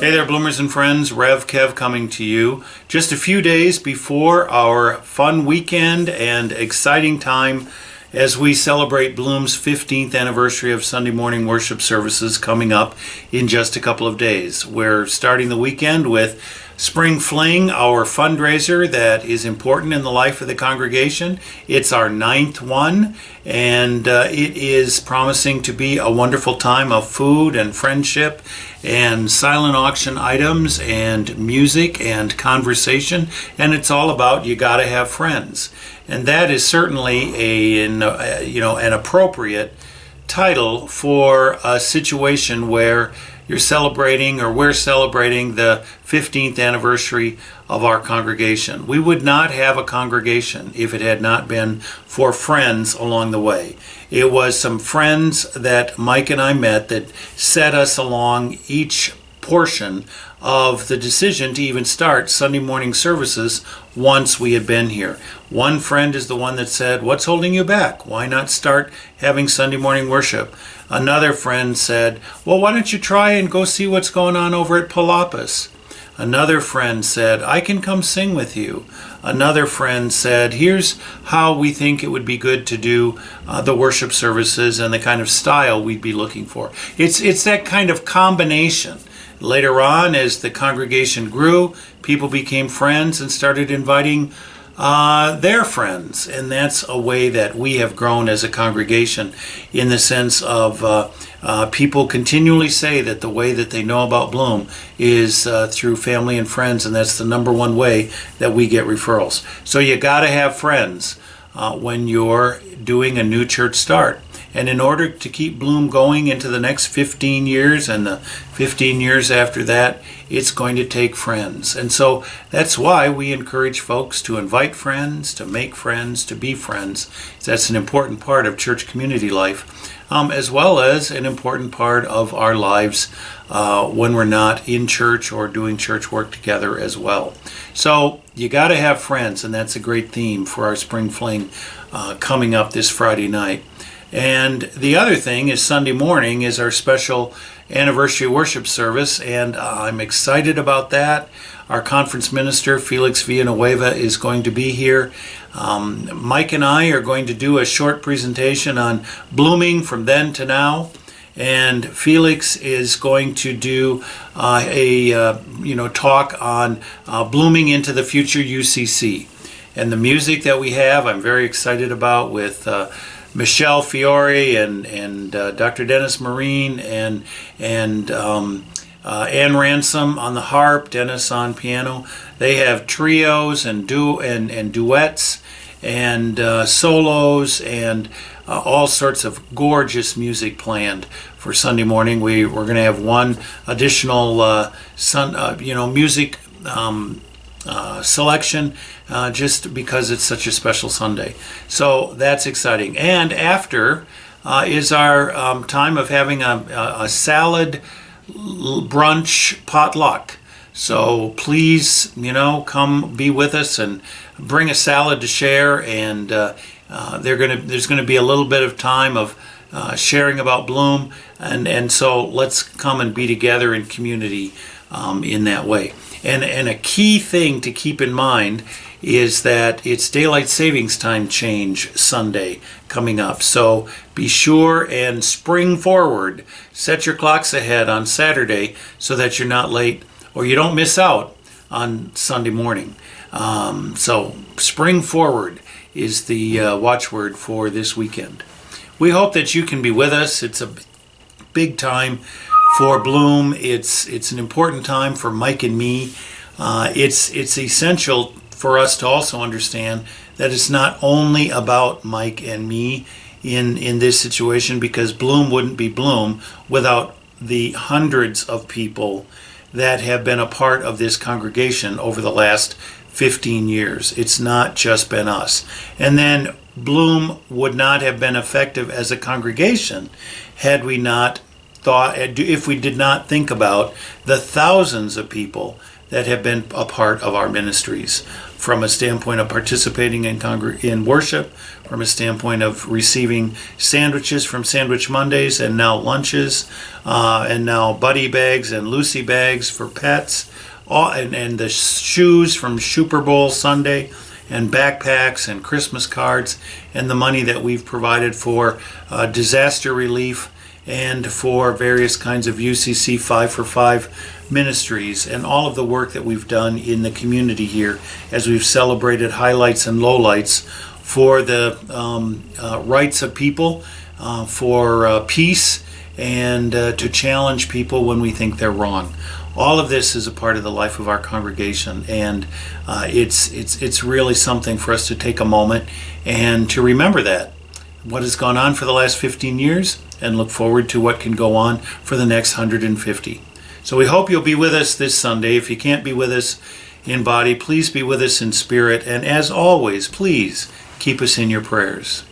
Hey there, Bloomers and friends. Rev Kev coming to you just a few days before our fun weekend and exciting time as we celebrate Bloom's 15th anniversary of Sunday morning worship services coming up in just a couple of days. We're starting the weekend with Spring Fling, our fundraiser that is important in the life of the congregation. It's our 9th one, and it is promising to be a wonderful time of food and friendship and silent auction items and music and conversation, and it's all about you gotta have friends. And that is certainly an appropriate title for a situation where you're celebrating, or we're celebrating, the 15th anniversary of our congregation. We would not have a congregation if it had not been for friends along the way. It was some friends that Mike and I met that set us along each portion of the decision to even start Sunday morning services once we had been here. One friend is the one that said, "What's holding you back? Why not start having Sunday morning worship?" Another friend said, "Well, why don't you try and go see what's going on over at Palapis?" Another friend said, "I can come sing with you." Another friend said, "Here's how we think it would be good to do the worship services and the kind of style we'd be looking for." It's that kind of combination. Later on, as the congregation grew, people became friends and started inviting their friends. And that's a way that we have grown as a congregation, in the sense of people continually say that the way that they know about Bloom is through family and friends, and that's the number one way that we get referrals. So you got to have friends when you're doing a new church start. And in order to keep Bloom going into the next 15 years and the 15 years after that, it's going to take friends. And so that's why we encourage folks to invite friends, to make friends, to be friends. That's an important part of church community life, as well as an important part of our lives when we're not in church or doing church work together as well. So you got to have friends, and that's a great theme for our Spring Fling coming up this Friday night. And the other thing is Sunday morning is our special anniversary worship service, and I'm excited about that. Our conference minister, Felix Villanueva, is going to be here. Mike and I are going to do a short presentation on blooming from then to now, and Felix is going to do a talk on blooming into the future UCC. And the music that we have, I'm very excited about, with Michelle Fiore and Dr. Dennis Marine and Ann Ransom on the harp, Dennis on piano. They have trios and duets and solos and all sorts of gorgeous music planned for Sunday morning. We're going to have one additional music selection just because it's such a special Sunday. So that's exciting. And after is our time of having a salad brunch potluck. So please, come be with us and bring a salad to share. And there's going to be a little bit of time of sharing about Bloom. And so let's come and be together in community in that way. And a key thing to keep in mind is that it's Daylight Savings Time change Sunday coming up. So be sure and spring forward. Set your clocks ahead on Saturday so that you're not late or you don't miss out on Sunday morning. So spring forward is the watchword for this weekend. We hope that you can be with us. It's a big time for Bloom. It's an important time for Mike and me. It's essential for us to also understand that it's not only about Mike and me in this situation, because Bloom wouldn't be Bloom without the hundreds of people that have been a part of this congregation over the last 15 years. It's not just been us. And then Bloom would not have been effective as a congregation had we not thought, if we did not think about the thousands of people that have been a part of our ministries, from a standpoint of participating in worship, from a standpoint of receiving sandwiches from Sandwich Mondays and now lunches, and now buddy bags and Lucy bags for pets, and the shoes from Super Bowl Sunday, and backpacks and Christmas cards, and the money that we've provided for disaster relief and for various kinds of UCC 5 for 5 ministries, and all of the work that we've done in the community here as we've celebrated highlights and lowlights for the rights of people, for peace, and to challenge people when we think they're wrong. All of this is a part of the life of our congregation, and it's really something for us to take a moment and to remember that, what has gone on for the last 15 years, and look forward to what can go on for the next 150. So we hope you'll be with us this Sunday. If you can't be with us in body, please be with us in spirit, and as always, please keep us in your prayers.